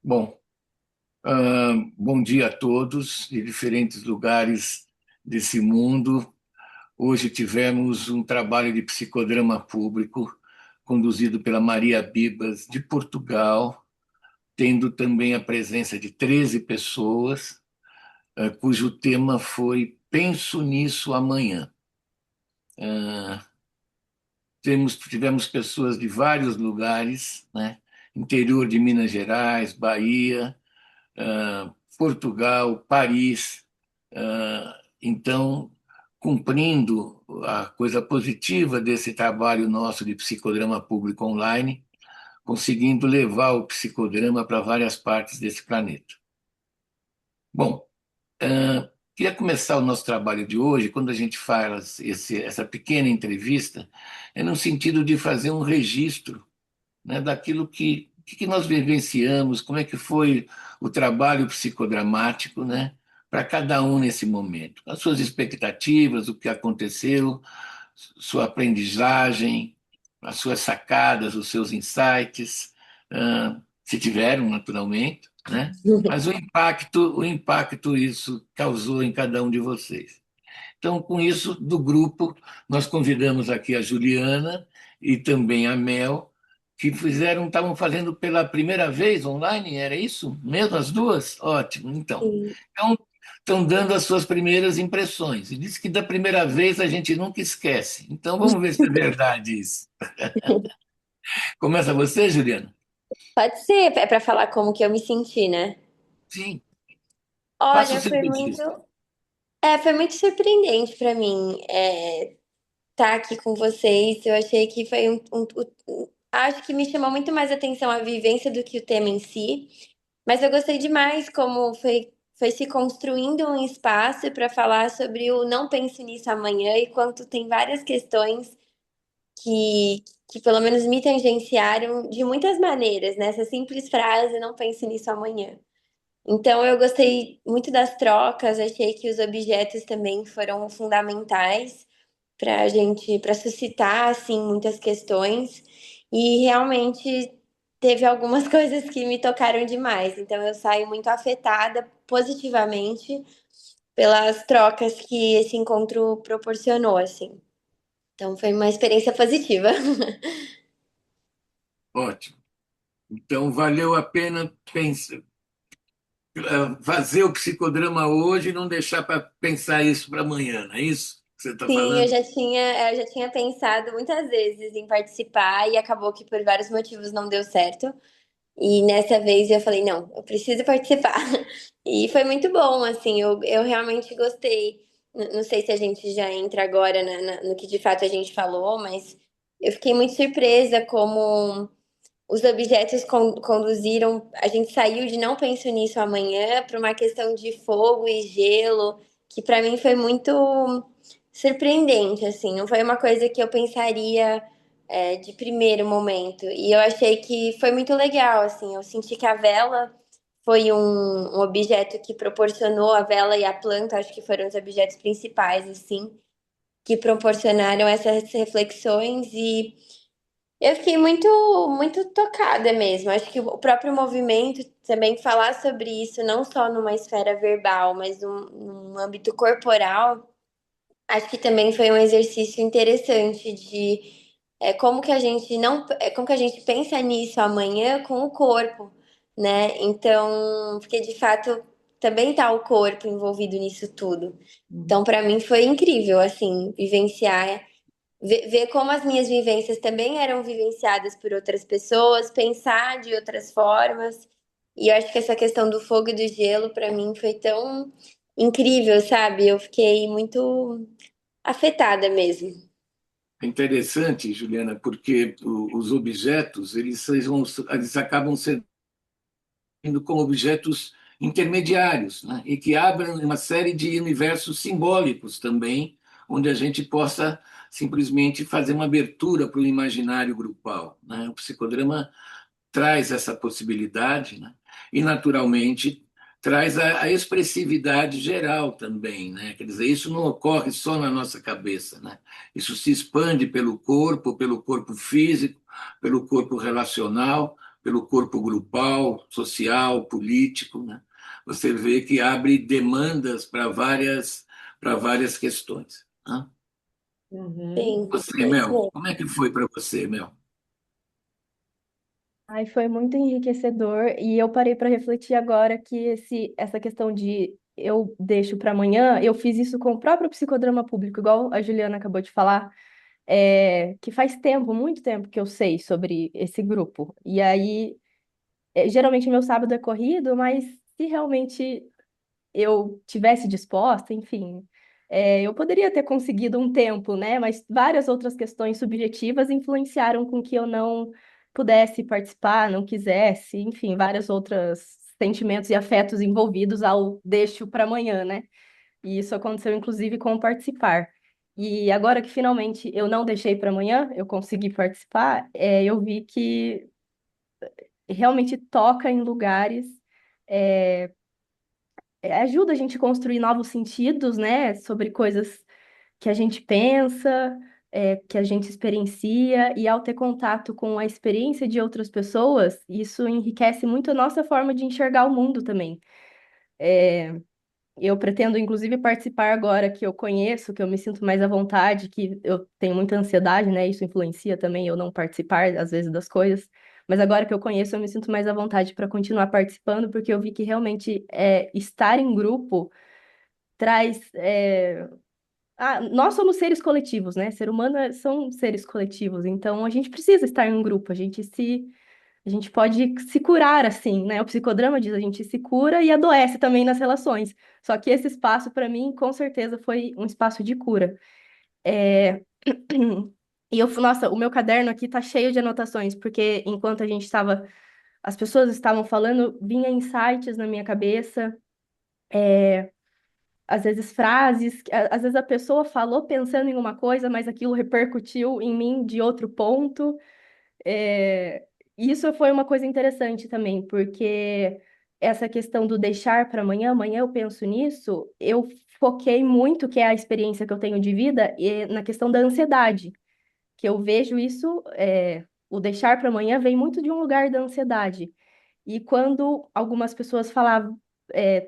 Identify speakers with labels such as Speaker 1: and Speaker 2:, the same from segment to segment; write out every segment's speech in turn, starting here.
Speaker 1: Bom, bom dia a todos de diferentes lugares desse mundo. Hoje tivemos um trabalho de psicodrama público conduzido pela Maria Bibas, de Portugal, tendo também a presença de 13 pessoas, cujo tema foi Penso Nisso Amanhã. Tivemos pessoas de vários lugares, né? Interior de Minas Gerais, Bahia, Portugal, Paris. Então, cumprindo a coisa positiva desse trabalho nosso de psicodrama público online, conseguindo levar o psicodrama para várias partes desse planeta. Bom, queria começar o nosso trabalho de hoje, quando a gente faz essa pequena entrevista, é no sentido de fazer um registro, né, daquilo que nós vivenciamos, como é que foi o trabalho psicodramático, né, para cada um nesse momento, as suas expectativas, o que aconteceu, sua aprendizagem, as suas sacadas, os seus insights, se tiveram, naturalmente, né? Mas o impacto isso causou em cada um de vocês. Então, com isso, do grupo, nós convidamos aqui a Juliana e também a Mel, que estavam fazendo pela primeira vez online, era isso? Mesmo as duas? Ótimo, então.
Speaker 2: Sim.
Speaker 1: Então, estão dando as suas primeiras impressões. E diz que da primeira vez a gente nunca esquece. Então, vamos ver se é verdade isso. Começa você, Juliana?
Speaker 2: Pode ser, é para falar como que eu me senti, né?
Speaker 1: Sim, faça o
Speaker 2: Olha,
Speaker 1: seu registro.
Speaker 2: foi muito surpreendente para mim estar aqui com vocês. Eu achei que acho que me chamou muito mais atenção a vivência do que o tema em si. Mas eu gostei demais como foi se construindo um espaço para falar sobre o não pense nisso amanhã e quanto tem várias questões que pelo menos me tangenciaram de muitas maneiras, né? Essa simples frase, não pense nisso amanhã. Então eu gostei muito das trocas, achei que os objetos também foram fundamentais para a gente, para suscitar assim muitas questões e realmente teve algumas coisas que me tocaram demais. Então eu saio muito afetada positivamente pelas trocas que esse encontro proporcionou, assim. Então foi uma experiência positiva.
Speaker 1: Ótimo. Então, valeu a pena fazer o psicodrama hoje e não deixar para pensar isso para amanhã, não é isso que você está
Speaker 2: Sim,
Speaker 1: falando?
Speaker 2: eu já tinha pensado muitas vezes em participar e acabou que por vários motivos não deu certo. E nessa vez eu falei, não, eu preciso participar. E foi muito bom, assim, eu realmente gostei. Não sei se a gente já entra agora no que de fato a gente falou, mas eu fiquei muito surpresa como os objetos conduziram. A gente saiu de não penso nisso amanhã para uma questão de fogo e gelo, que para mim foi muito surpreendente, assim. Não foi uma coisa que eu pensaria de primeiro momento. E eu achei que foi muito legal, assim. Eu senti que a vela foi um objeto que proporcionou a vela e a planta, acho que foram os objetos principais, assim, que proporcionaram essas reflexões e eu fiquei muito tocada mesmo. Acho que o próprio movimento também falar sobre isso, não só numa esfera verbal, mas num âmbito corporal, acho que também foi um exercício interessante de como que a gente não, como que a gente pensa nisso amanhã com o corpo, né? Então, porque de fato também tá o corpo envolvido nisso tudo. Então, para mim foi incrível assim vivenciar ver como as minhas vivências também eram vivenciadas por outras pessoas, pensar de outras formas. E eu acho que essa questão do fogo e do gelo, para mim, foi tão incrível, sabe? Eu fiquei muito afetada mesmo.
Speaker 1: É interessante, Juliana, porque os objetos eles acabam sendo como objetos intermediários, né? E que abrem uma série de universos simbólicos também, onde a gente possa simplesmente fazer uma abertura para o imaginário grupal, né? O psicodrama traz essa possibilidade, né? E, naturalmente, traz a expressividade geral também, né? Quer dizer, isso não ocorre só na nossa cabeça, né? Isso se expande pelo corpo físico, pelo corpo relacional, pelo corpo grupal, social, político, né? Você vê que abre demandas para várias questões, né?
Speaker 3: Uhum.
Speaker 2: Sim,
Speaker 1: Você,
Speaker 2: é isso
Speaker 1: Mel,
Speaker 2: mesmo.
Speaker 1: como é que foi para você, Mel?
Speaker 3: Ai, foi muito enriquecedor e eu parei para refletir agora que essa questão de eu deixo para amanhã, eu fiz isso com o próprio psicodrama público, igual a Juliana acabou de falar, que faz tempo, muito tempo que eu sei sobre esse grupo. E aí, geralmente meu sábado é corrido, mas se realmente eu tivesse disposta, enfim, eu poderia ter conseguido um tempo, né? Mas várias outras questões subjetivas influenciaram com que eu não pudesse participar, não quisesse, enfim, vários outros sentimentos e afetos envolvidos ao deixo para amanhã, né? E isso aconteceu inclusive com o participar. E agora que finalmente eu não deixei para amanhã, eu consegui participar, eu vi que realmente toca em lugares. Ajuda a gente a construir novos sentidos, né, sobre coisas que a gente pensa, que a gente experiencia, e ao ter contato com a experiência de outras pessoas, isso enriquece muito a nossa forma de enxergar o mundo também. Eu pretendo, inclusive, participar agora que eu conheço, que eu me sinto mais à vontade, que eu tenho muita ansiedade, né? Isso influencia também eu não participar, às vezes, das coisas. Mas agora que eu conheço, eu me sinto mais à vontade para continuar participando, porque eu vi que realmente estar em grupo traz. Nós somos seres coletivos, né? Ser humano são seres coletivos, então a gente precisa estar em um grupo, a gente pode se curar assim, né? O psicodrama diz a gente se cura e adoece também nas relações. Só que esse espaço, para mim, com certeza foi um espaço de cura. É, nossa, o meu caderno aqui tá cheio de anotações, porque enquanto as pessoas estavam falando, vinha insights na minha cabeça, às vezes frases, às vezes a pessoa falou pensando em uma coisa, mas aquilo repercutiu em mim de outro ponto. É, Isso foi uma coisa interessante também, porque essa questão do deixar para amanhã, amanhã eu penso nisso, eu foquei muito, que é a experiência que eu tenho de vida, na questão da ansiedade, que eu vejo isso, o deixar para amanhã vem muito de um lugar da ansiedade. E quando algumas pessoas falavam,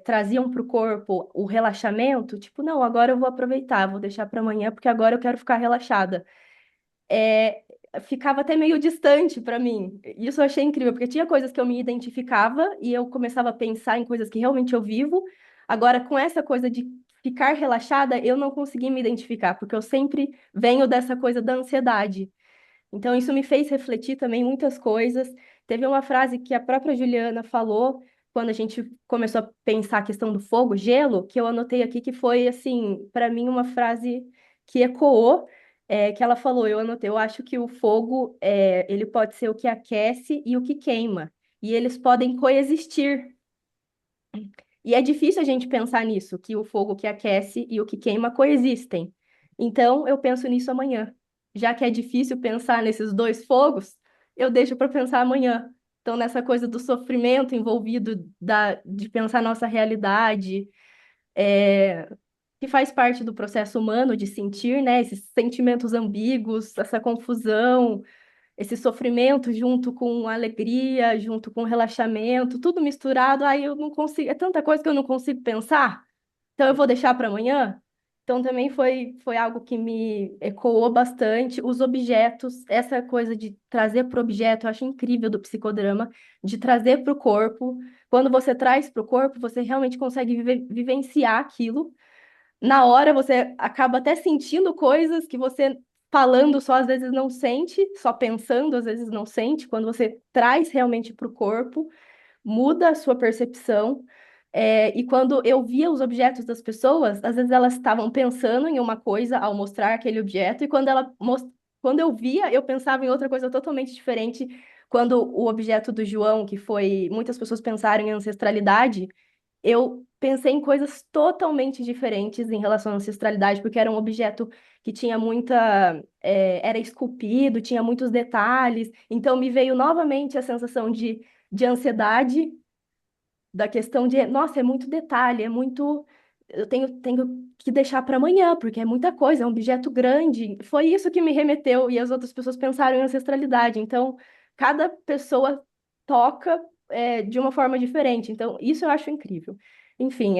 Speaker 3: traziam para o corpo o relaxamento, tipo, não, agora eu vou aproveitar, vou deixar para amanhã, porque agora eu quero ficar relaxada é, ficava até meio distante para mim. Isso eu achei incrível, porque tinha coisas que eu me identificava e eu começava a pensar em coisas que realmente eu vivo. Agora, com essa coisa de ficar relaxada, eu não consegui me identificar, porque eu sempre venho dessa coisa da ansiedade. Então, isso me fez refletir também muitas coisas. Teve uma frase que a própria Juliana falou quando a gente começou a pensar a questão do fogo, gelo, que eu anotei aqui, que foi, assim, para mim, uma frase que ecoou, que ela falou, eu anotei, eu acho que o fogo, ele pode ser o que aquece e o que queima, e eles podem coexistir. E é difícil a gente pensar nisso, que o fogo que aquece e o que queima coexistem. Então, eu penso nisso amanhã. Já que é difícil pensar nesses dois fogos, eu deixo para pensar amanhã. Então, nessa coisa do sofrimento envolvido de pensar nossa realidade, que faz parte do processo humano de sentir, né, esses sentimentos ambíguos, essa confusão, esse sofrimento junto com alegria, junto com relaxamento, tudo misturado, aí eu não consigo, é tanta coisa que eu não consigo pensar, então eu vou deixar para amanhã. Então também foi algo que me ecoou bastante. Os objetos, essa coisa de trazer para o objeto, eu acho incrível do psicodrama, de trazer para o corpo. Quando você traz para o corpo, você realmente consegue vivenciar aquilo na hora você acaba até sentindo coisas que você falando só às vezes não sente, só pensando às vezes não sente. Quando você traz realmente para o corpo, muda a sua percepção. E quando eu via os objetos das pessoas, às vezes elas estavam pensando em uma coisa ao mostrar aquele objeto, e quando eu via, eu pensava em outra coisa totalmente diferente. Quando o objeto do João, que foi, muitas pessoas pensaram em ancestralidade, eu pensei em coisas totalmente diferentes em relação à ancestralidade, porque era um objeto que tinha era esculpido, tinha muitos detalhes, então me veio novamente a sensação de ansiedade, da questão de, nossa, é muito detalhe, eu tenho que deixar para amanhã, porque é muita coisa, é um objeto grande. Foi isso que me remeteu, e as outras pessoas pensaram em ancestralidade, então cada pessoa toca de uma forma diferente. Então, isso eu acho incrível. Enfim,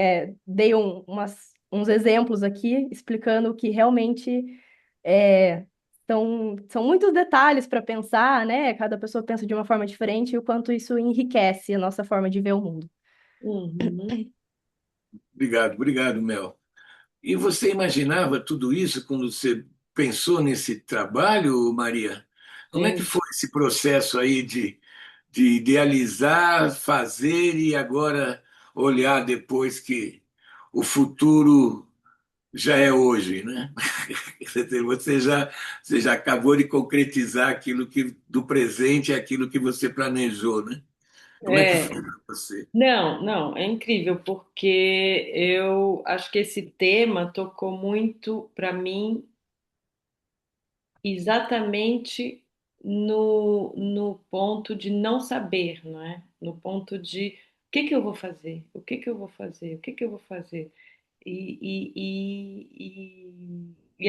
Speaker 3: dei uns exemplos aqui explicando que realmente é, são muitos detalhes para pensar, né? Cada pessoa pensa de uma forma diferente e o quanto isso enriquece a nossa forma de ver o mundo.
Speaker 4: Uhum.
Speaker 1: Obrigado, obrigado, Mel. E você imaginava tudo isso quando você pensou nesse trabalho, Maria? Como é que
Speaker 4: Gente,
Speaker 1: foi esse processo aí de idealizar, fazer e agora olhar depois que o futuro já é hoje, né? Você já, você já acabou de concretizar aquilo que do presente, aquilo que você planejou, né? Como é que
Speaker 4: é,
Speaker 1: foi para você?
Speaker 4: não, não, é incrível porque eu acho que esse tema tocou muito para mim exatamente no ponto de não saber, não é? No ponto de o que que eu vou fazer? O que que eu vou fazer? O que que eu vou fazer? E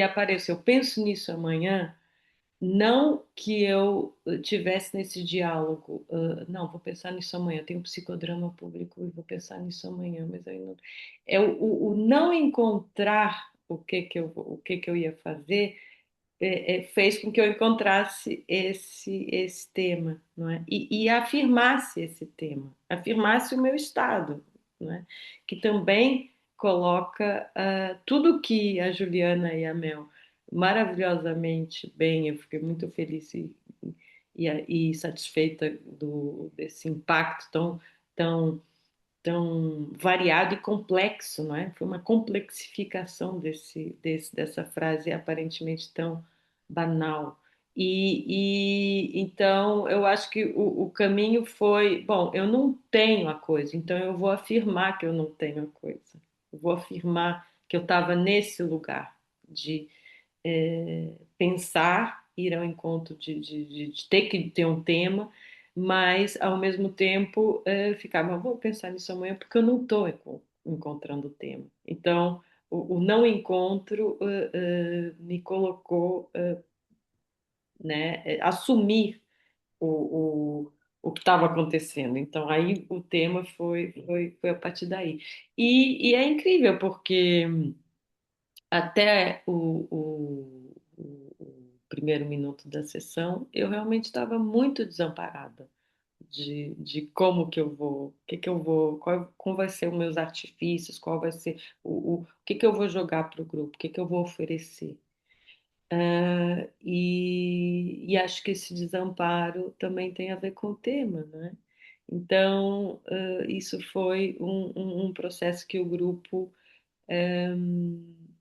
Speaker 4: apareceu, penso nisso amanhã. Não que eu tivesse nesse diálogo, não, vou pensar nisso amanhã, tenho um psicodrama público e vou pensar nisso amanhã, mas aí não. É o não encontrar o que que eu ia fazer fez com que eu encontrasse esse tema, não é? E afirmasse esse tema, afirmasse o meu estado, não é? Que também coloca tudo que a Juliana e a Mel maravilhosamente bem, eu fiquei muito feliz e satisfeita desse impacto tão tão variado e complexo, não é? Foi uma complexificação dessa frase aparentemente tão banal. Então eu acho que o caminho foi, bom, eu não tenho a coisa, então eu vou afirmar que eu não tenho a coisa. Eu vou afirmar que eu estava nesse lugar de pensar, ir ao encontro de ter que ter um tema, mas ao mesmo tempo ficar, mas vou pensar nisso amanhã porque eu não estou encontrando o tema. Então, o não encontro me colocou, né, assumir o, o que estava acontecendo. Então, aí o tema foi a partir daí. E é incrível, porque até o primeiro minuto da sessão, eu realmente estava muito desamparada de como que eu vou, o que que eu vou, como vai ser os meus artifícios, qual vai ser o que que eu vou jogar para o grupo, o que que eu vou oferecer. E acho que esse desamparo também tem a ver com o tema, né? Então, isso foi um processo que o grupo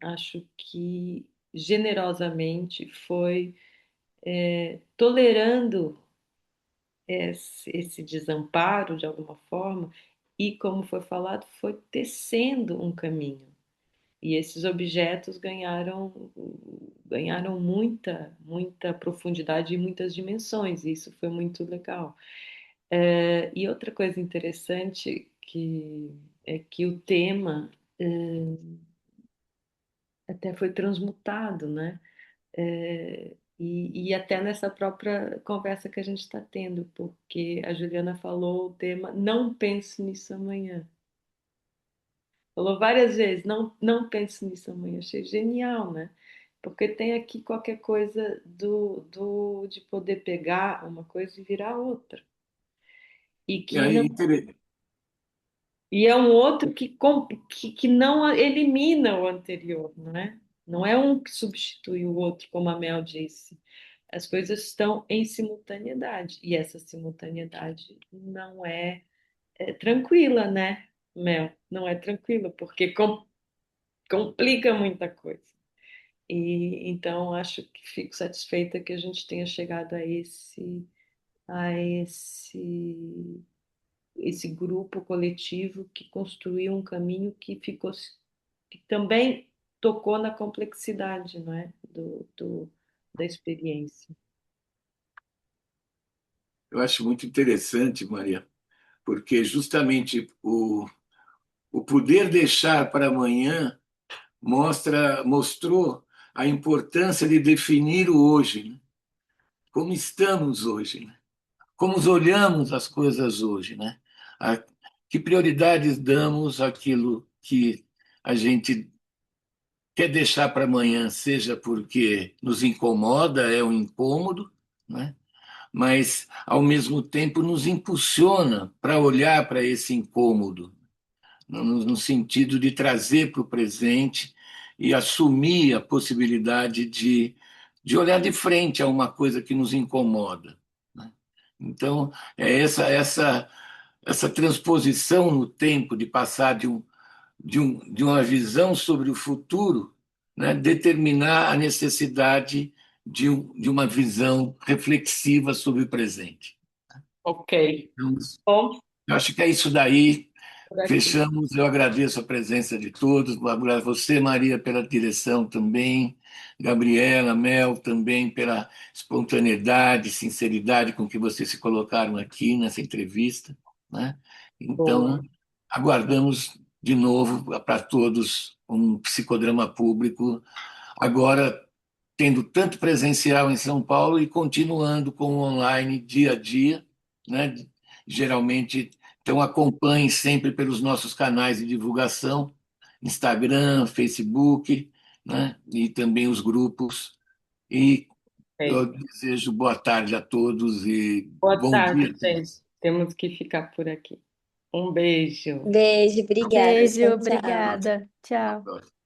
Speaker 4: acho que generosamente foi tolerando esse desamparo de alguma forma e, como foi falado, foi tecendo um caminho. E esses objetos ganharam muita profundidade e muitas dimensões. E isso foi muito legal. E outra coisa interessante é que o tema até foi transmutado, né? E até nessa própria conversa que a gente está tendo, porque a Juliana falou o tema não pense nisso amanhã. Falou várias vezes, não pense nisso amanhã. Achei genial, né? Porque tem aqui qualquer coisa de poder pegar uma coisa e virar outra. E
Speaker 1: E
Speaker 4: que
Speaker 1: aí,
Speaker 4: não, e é um outro que não elimina o anterior, não é? Não é um que substitui o outro, como a Mel disse. As coisas estão em simultaneidade. E essa simultaneidade não é tranquila, né, Mel? Não é tranquila, porque complica muita coisa. E então acho que fico satisfeita que a gente tenha chegado a esse grupo coletivo que construiu um caminho que também tocou na complexidade, não é? Da experiência.
Speaker 1: eu acho muito interessante, Maria, porque justamente o poder deixar para amanhã mostrou a importância de definir o hoje, né? Como estamos hoje, né? como olhamos as coisas hoje, né? A- que prioridades damos àquilo que a gente quer deixar para amanhã, seja porque nos incomoda, é um incômodo, né? Mas, ao mesmo tempo, nos impulsiona para olhar para esse incômodo, no sentido de trazer para o presente e assumir a possibilidade de olhar de frente a uma coisa que nos incomoda, né? Então, é essa transposição no tempo de passar de uma visão sobre o futuro, né, determinar a necessidade de uma visão reflexiva sobre o presente.
Speaker 4: Ok.
Speaker 1: Então,
Speaker 4: Bom,
Speaker 1: eu acho que é isso daí.
Speaker 4: por aqui.
Speaker 1: Fechamos. Eu agradeço a presença de todos. Agradeço você, Maria, pela direção também. Gabriela, Mel, também pela espontaneidade, sinceridade com que vocês se colocaram aqui nessa entrevista, né? Então,
Speaker 4: Boa.
Speaker 1: aguardamos de novo para todos um psicodrama público, agora tendo tanto presencial em São Paulo e continuando com o online dia a dia, né? Geralmente, então acompanhe sempre pelos nossos canais de divulgação, Instagram, Facebook, né? E também os grupos. E eu
Speaker 4: Ok.
Speaker 1: desejo boa tarde a todos e
Speaker 4: Boa
Speaker 1: bom dia
Speaker 4: tarde,
Speaker 1: a
Speaker 4: gente.
Speaker 1: todos.
Speaker 4: Temos que ficar por aqui. Um beijo.
Speaker 2: Beijo, obrigada.
Speaker 3: Beijo,
Speaker 2: Tchau, tchau.
Speaker 3: obrigada.
Speaker 1: Até a
Speaker 3: Tchau.
Speaker 1: próxima.